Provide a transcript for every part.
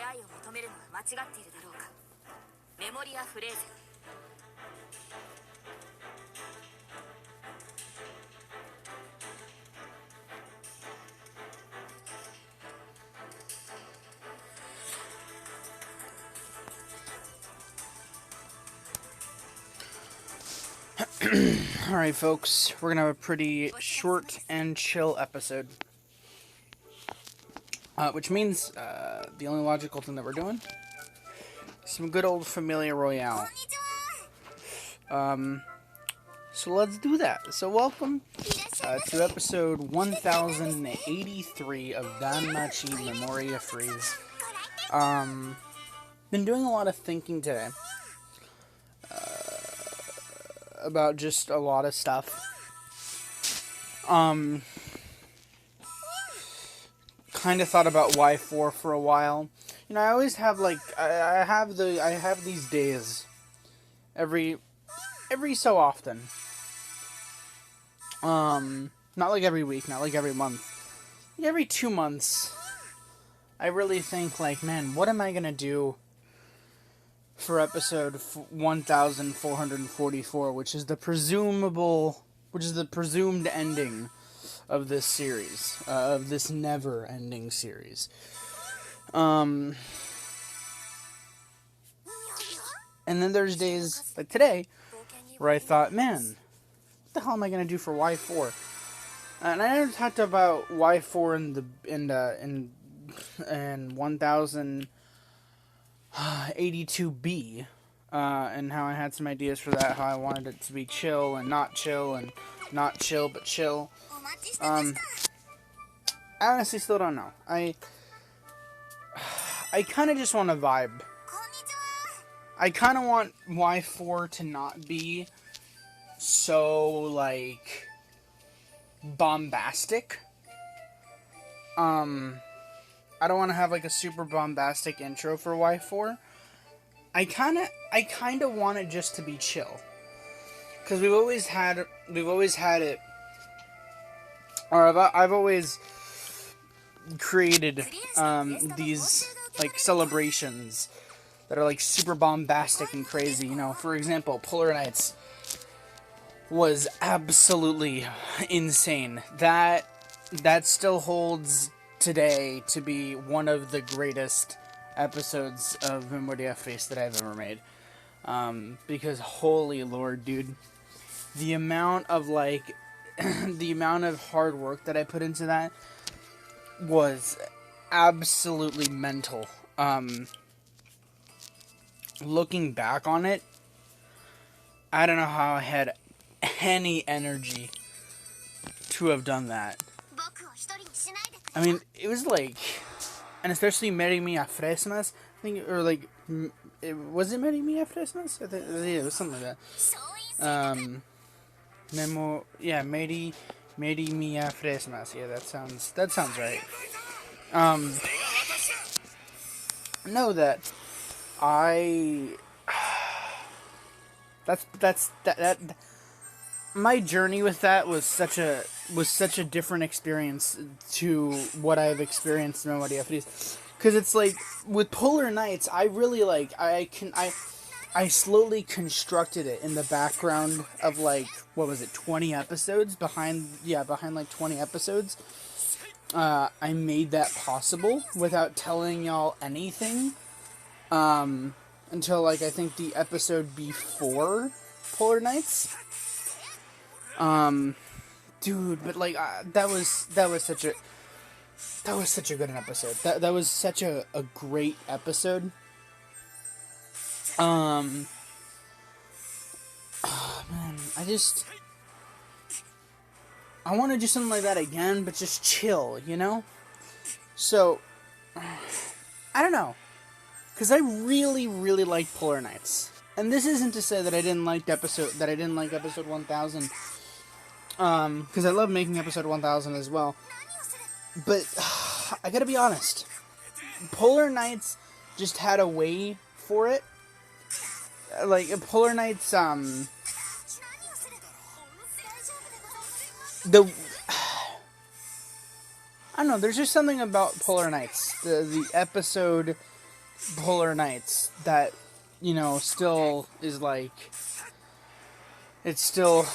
愛を求めるのが間違っているだろうか。メモリア・フレーゼ。Alright, folks, we're gonna have a pretty short and chill episode. Which means, the only logical thing that we're doing, some good old Familia Royale. So let's do that. So welcome, to episode 1083 of To Memoria Freeze. Been doing a lot of thinking today. About just a lot of stuff. Kind of thought about Y4 for a while. You know, I always have like I have these days every so often. Not like every week, not like every month. Like every 2 months, I really think like, man, what am I gonna do for episode 1444, which is the presumed ending of this series, of this never-ending series. And then there's days like today where I thought, man, what the hell am I gonna do for Y4? And I never talked about Y4 in 1082B, and how I had some ideas for that, how I wanted it to be chill and not chill but chill. I honestly still don't know. I kind of just want to vibe. I kind of want Y4 to not be so, like, bombastic. I don't want to have like a super bombastic intro for Y4. I kind of want it just to be chill, because we've always had it, or I've always created these like celebrations that are like super bombastic and crazy. You know, for example, Polar Nights was absolutely insane. That still holds today to be one of the greatest episodes of Memoria Freeze that I've ever made. Because holy lord, dude, the amount of like the amount of hard work that I put into that was absolutely mental. Looking back on it, I don't know how I had any energy to have done that. I mean, it was like, and especially Meri Mia Fresmas, I think, or like, was it Meri Mia Fresmas? Yeah, it was something like that. Meri Mia Fresmas. Yeah, that sounds right. Know that that my journey with that was such a different experience to what I've experienced in Memoria Freeze. Because it's like, with Polar Nights, I really like, I slowly constructed it in the background of like, what was it, 20 episodes? Behind like 20 episodes. I made that possible without telling y'all anything. Until like, I think the episode before Polar Nights. Dude, but like, that was such a good episode. That was such a great episode. Oh man, I want to do something like that again, but just chill, you know? So, I don't know, because I really, really like Polar Nights. And this isn't to say that I didn't like episode 1000, because I love making episode 1000 as well. But I gotta be honest, Polar Nights just had a way for it. Like, Polar Nights, I don't know, there's just something about Polar Nights. The episode Polar Nights that, you know, still is like, it still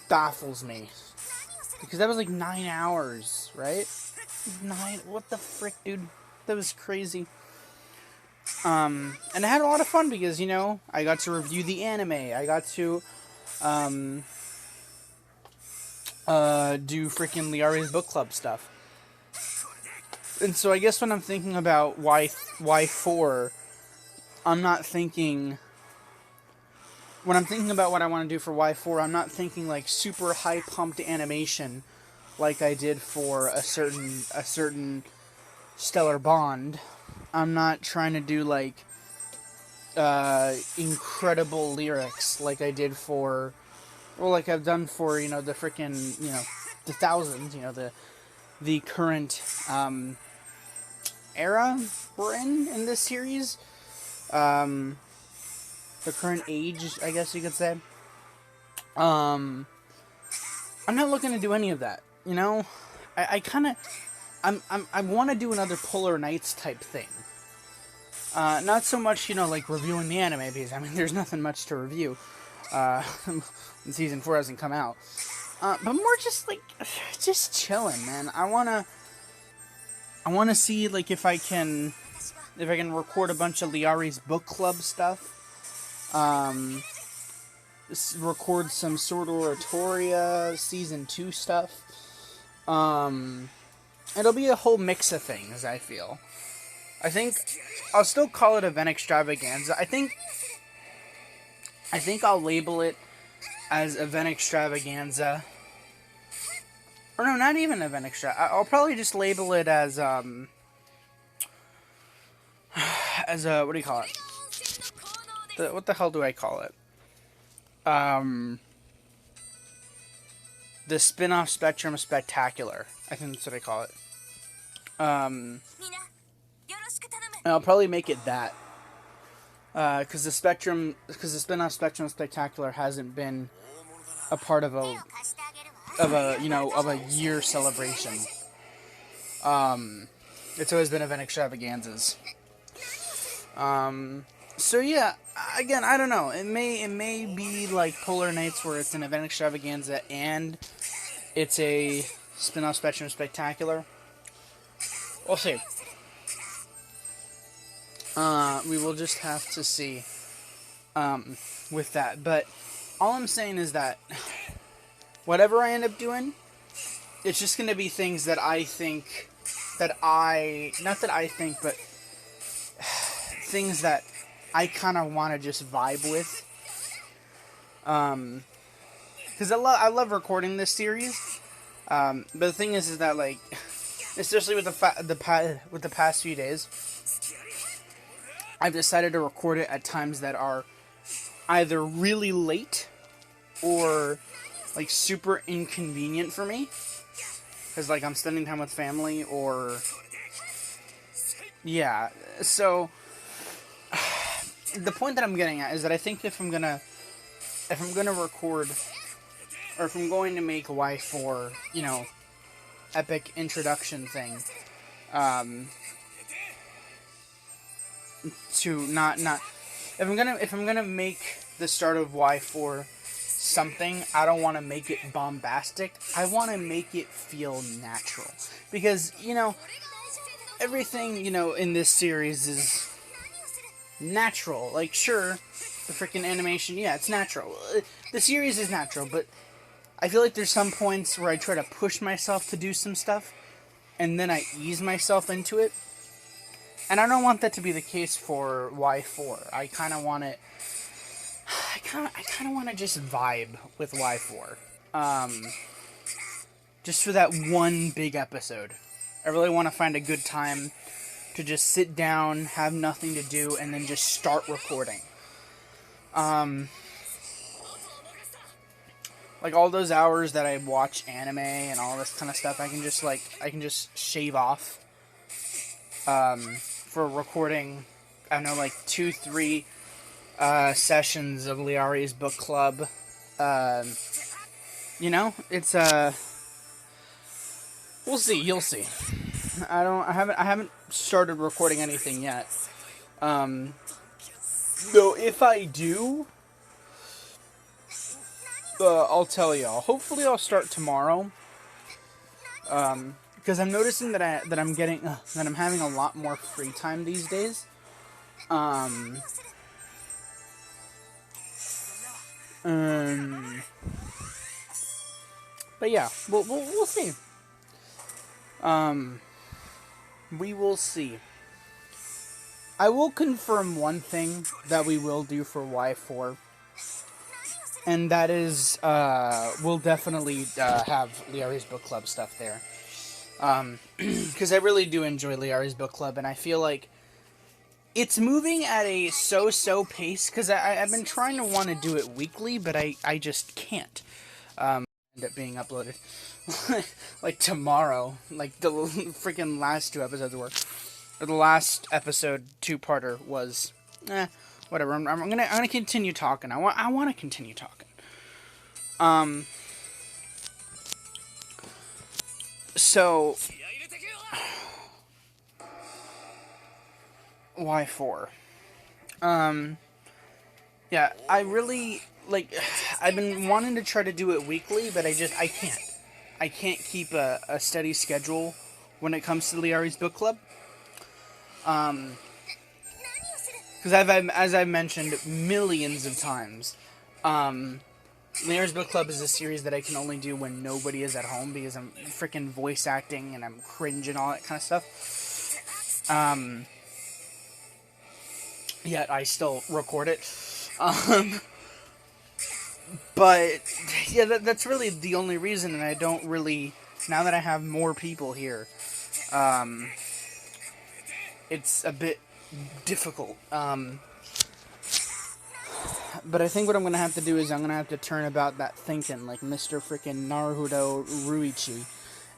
baffles me. Because that was like 9 hours, right? 9, what the frick, dude? That was crazy. And I had a lot of fun because, you know, I got to review the anime. I got to, do freaking Liari's book club stuff. And so I guess when I'm thinking about why 4, I'm not thinking, when I'm thinking about what I want to do for Y4, I'm not thinking like super high pumped animation like I did for a certain Stellar Bond. I'm not trying to do like incredible lyrics like I did for, well, like I've done for, you know, the freaking, you know, the thousands, you know, the current era we're in this series. The current age, I guess you could say. I'm not looking to do any of that, you know? I kind of, I want to do another Polar Nights type thing. Not so much, you know, like reviewing the anime, because, I mean, there's nothing much to review. Season 4 hasn't come out. But more just, like, just chilling, man. I wanna see, like, if I can record a bunch of Liari's book club stuff. Record some Sword Oratoria Season 2 stuff. It'll be a whole mix of things, I feel. I think I'll still call it Event Extravaganza. I think I'll label it as Event Extravaganza. Or no, not even Event I'll probably just label it as a, what do you call it? What the hell do I call it? The spin-off Spectrum Spectacular. I think that's what I call it. And I'll probably make it that. Because the spin-off Spectrum Spectacular hasn't been a part of a year celebration. It's always been Event Extravaganzas. So yeah, again, I don't know. It may be like Polar Nights, where it's an Event Extravaganza and it's a spin-off Spectrum Spectacular. We'll see. We will just have to see with that. But all I'm saying is that whatever I end up doing, it's just going to be things that I think that not that I think, but things that I kind of want to just vibe with. Because I love recording this series. But the thing is that, like, especially with the past few days, I've decided to record it at times that are either really late or like super inconvenient for me, because like I'm spending time with family, or yeah. So the point that I'm getting at is that I think if I'm gonna record, or if I'm going to make a Y4, you know, epic introduction thing, to not if I'm gonna make the start of Y4 something, I don't want to make it bombastic. I want to make it feel natural, because, you know, everything, you know, in this series is natural. Like, sure, the freaking animation, yeah, it's natural. The series is natural, but I feel like there's some points where I try to push myself to do some stuff, and then I ease myself into it. And I don't want that to be the case for Y4. I kind of want it. I kind of want to just vibe with Y4. Just for that one big episode. I really want to find a good time to just sit down, have nothing to do, and then just start recording. Like all those hours that I watch anime and all this kind of stuff, I can just shave off. For recording, I don't know, like 2-3 sessions of Liari's book club. You know, it's we'll see, you'll see. I haven't started recording anything yet. Though if I do, I'll tell y'all. Hopefully, I'll start tomorrow. Because I'm noticing that I'm having a lot more free time these days. But yeah, we'll see. We will see. I will confirm one thing that we will do for Y4. And that is, we'll definitely have Liari's Book Club stuff there. Because I really do enjoy Liari's Book Club, and I feel like it's moving at a so-so pace, because I've been trying to want to do it weekly, but I just can't. End up being uploaded. Like tomorrow. Like the freaking last 2 episodes were. Or the last episode, 2-parter, was... whatever. I'm gonna continue talking. I want to continue talking. So Y4. Yeah, I really like. I've been wanting to try to do it weekly, but I can't. I can't keep a steady schedule when it comes to Liari's Book Club. Because as I've mentioned millions of times, Liari's Book Club is a series that I can only do when nobody is at home, because I'm freaking voice acting and I'm cringe and all that kind of stuff. Yet I still record it. But yeah, that's really the only reason, and I don't really, now that I have more people here, it's a bit difficult. But I think what I'm going to have to do is I'm going to have to turn about that thinking, like Mr. freaking Naruto Ruichi,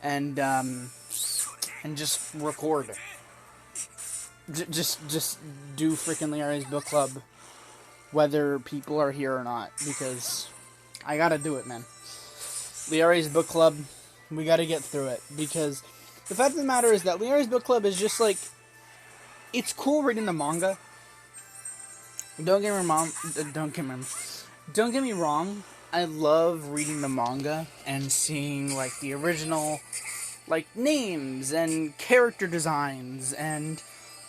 and just record. Just do freaking Liari's Book Club, whether people are here or not, because I gotta do it, man. Liari's Book Club, we gotta get through it, because the fact of the matter is that Liari's Book Club is just like, it's cool reading the manga. Don't get me wrong, I love reading the manga and seeing, like, the original, like, names and character designs and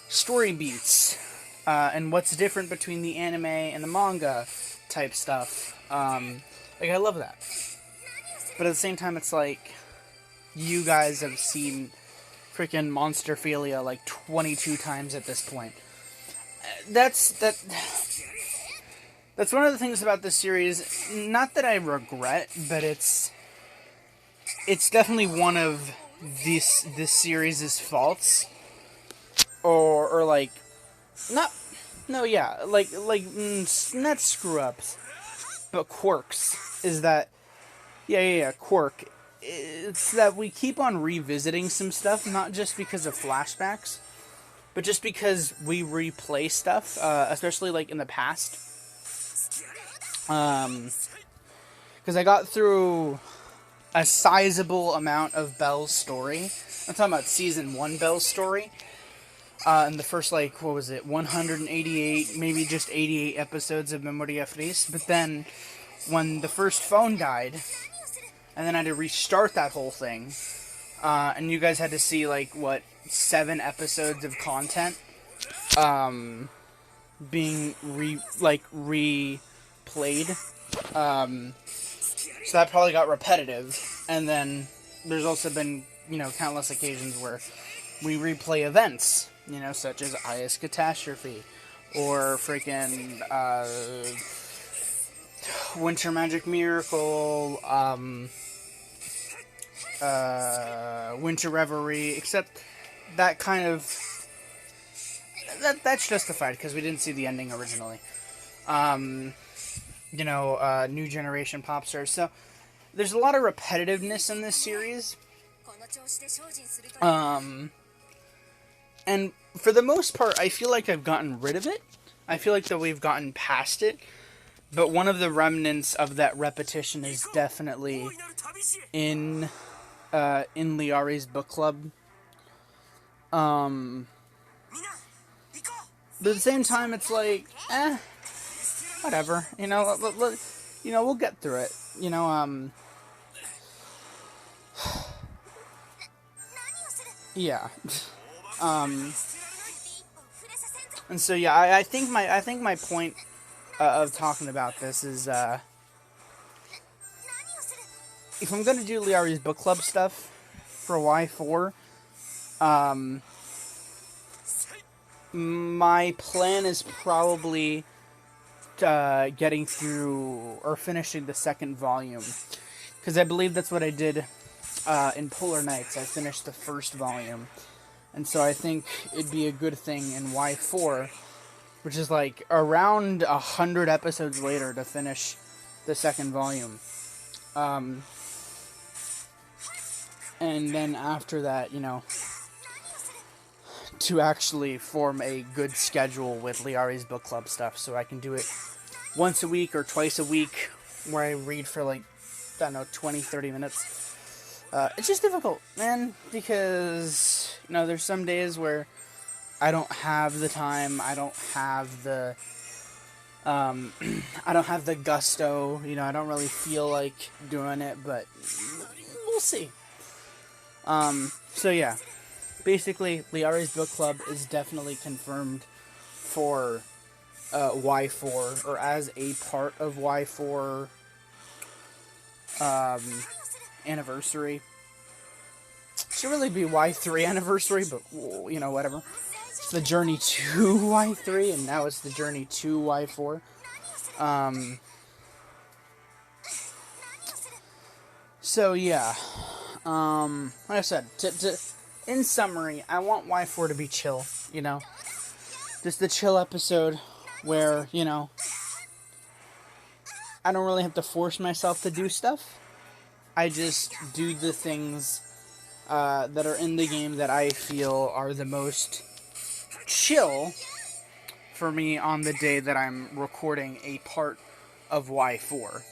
story beats, and what's different between the anime and the manga type stuff. Like, I love that. But at the same time, it's like, you guys have seen freaking Monsterphilia like 22 times at this point. That's one of the things about this series, not that I regret, but it's definitely one of this series' faults. Or like, not screw-ups, but quirks, is that, quirk, it's that we keep on revisiting some stuff, not just because of flashbacks, but just because we replay stuff, especially, like, in the past. Because I got through a sizable amount of Belle's story. I'm talking about Season 1 Belle's story. In the first, like, 188, maybe just 88 episodes of Memoria Freese. But then, when the first phone died, and then I had to restart that whole thing, and you guys had to see, like, 7 episodes of content, being replayed. So that probably got repetitive. And then, there's also been, countless occasions where we replay events, such as Aya's Catastrophe, or freaking, Winter Magic Miracle, Winter Reverie, except that kind of, that's justified, because we didn't see the ending originally. New Generation Pop Stars, so there's a lot of repetitiveness in this series. And for the most part, I feel like I've gotten rid of it. I feel like that we've gotten past it. But one of the remnants of that repetition is definitely in Liari's Book Club. But at the same time, it's like, whatever. You know, we'll get through it. You know, yeah. And so yeah, I think my point of talking about this is, if I'm gonna do Liari's book club stuff for Y4, my plan is probably getting through or finishing the second volume, because I believe that's what I did in Polar Nights. I finished the first volume, and so I think it'd be a good thing in Y4, which is like around 100 episodes later, to finish the second volume. And then after that, you know, to actually form a good schedule with Liari's book club stuff, so I can do it once a week or twice a week, where I read for like, I don't know, 20, 30 minutes. It's just difficult, man, because, you know, there's some days where I don't have the time, I don't have the, I don't have the gusto, you know, I don't really feel like doing it, but we'll see. So yeah, basically, Liari's book club is definitely confirmed for Y4, or as a part of Y4 anniversary. Should really be Y3 anniversary, but, you know, whatever. It's the journey to Y3, and now it's the journey to Y4. So yeah, like I said, in summary, I want Y4 to be chill, you know? Just the chill episode where, you know, I don't really have to force myself to do stuff. I just do the things that are in the game that I feel are the most chill for me on the day that I'm recording a part of Y4.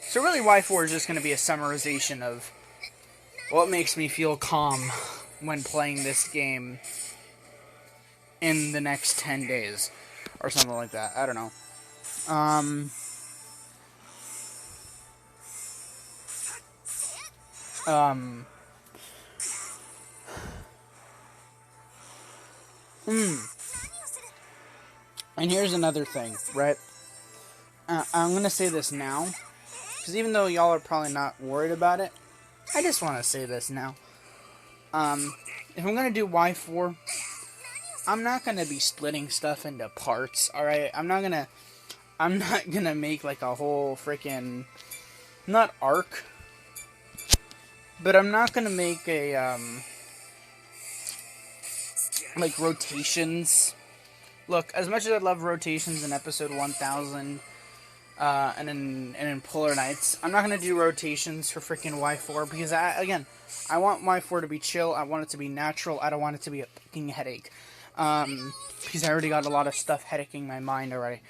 So really, Y4 is just going to be a summarization of what makes me feel calm when playing this game in the next 10 days, or something like that. I don't know. And here's another thing, right? I'm gonna say this now, because even though y'all are probably not worried about it, I just want to say this now. If I'm gonna do Y4, I'm not gonna be splitting stuff into parts, alright? I'm not gonna make like a whole freaking, not arc, but I'm not gonna make a, like rotations. Look, as much as I love rotations in episode 1000, and in Polar Nights, I'm not gonna do rotations for freaking Y4, because I want Y4 to be chill, I want it to be natural, I don't want it to be a fucking headache. Because I already got a lot of stuff headaching my mind already.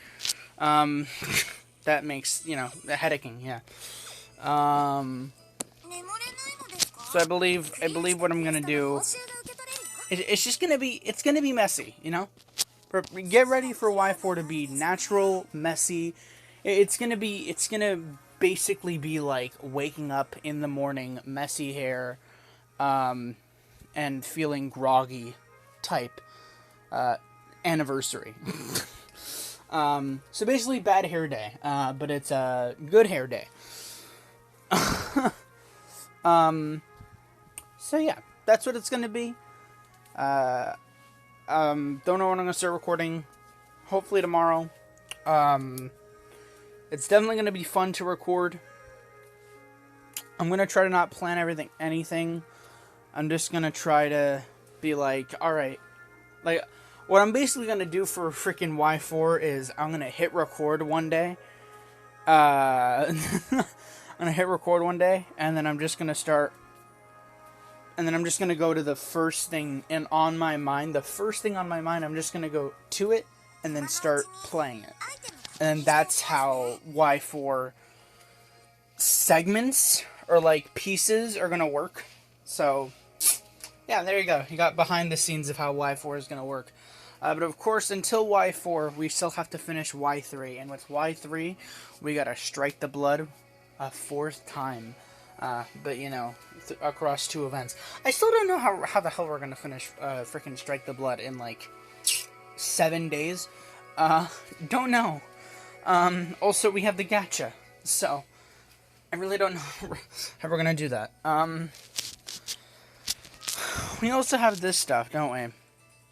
That makes, you know, the headaching, yeah. So I believe what I'm gonna do, it's gonna be messy, you know? Get ready for Y4 to be natural, messy. It's gonna basically be like waking up in the morning, messy hair, and feeling groggy type anniversary. So basically bad hair day, but it's a good hair day. So yeah, that's what it's gonna be. Don't know when I'm gonna start recording. Hopefully tomorrow. It's definitely gonna be fun to record. I'm gonna try to not plan anything. I'm just gonna try to be like, alright. Like, what I'm basically gonna do for freaking Y4 is I'm gonna hit record one day. I'm gonna hit record one day, and then I'm just gonna start. And then I'm just gonna go to the first thing on my mind. The first thing on my mind, I'm just gonna go to it, and then start playing it. And that's how Y4 segments, or like pieces, are gonna work. So, Yeah, there you go. You got behind the scenes of how Y4 is going to work. But of course, until Y4, we still have to finish Y3. And with Y3, we got to strike the blood a 4th time. But, you know, across 2 events. I still don't know how the hell we're going to finish freaking Strike the Blood in, like, 7 days. Don't know. Also, we have the gacha. So, I really don't know how we're going to do that. We also have this stuff, don't we?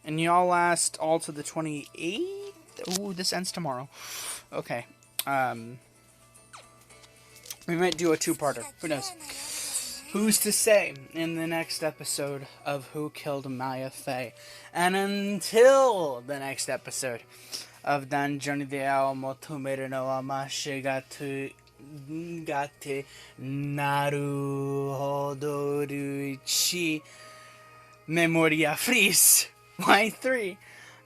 And y'all last all to the 28th? Ooh, this ends tomorrow. Okay. We might do a 2-parter. Who knows? Who's to say in the next episode of Who Killed Maya Fey? And until the next episode of Danjoni de Aomotomere no Amashi Gate Naruhodoruchi Memoria Freese Y3.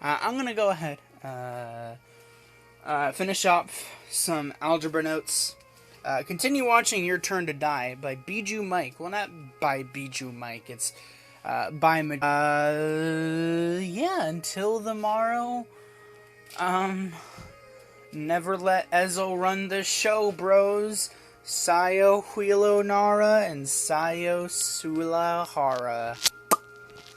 I'm gonna go ahead, finish up some algebra notes. Continue watching Your Turn to Die by Biju Mike. Well, not by Biju Mike. It's by yeah. Until tomorrow. Never let Ezo run the show, bros. Sayo Huilo Nara and Sayo Sulahara.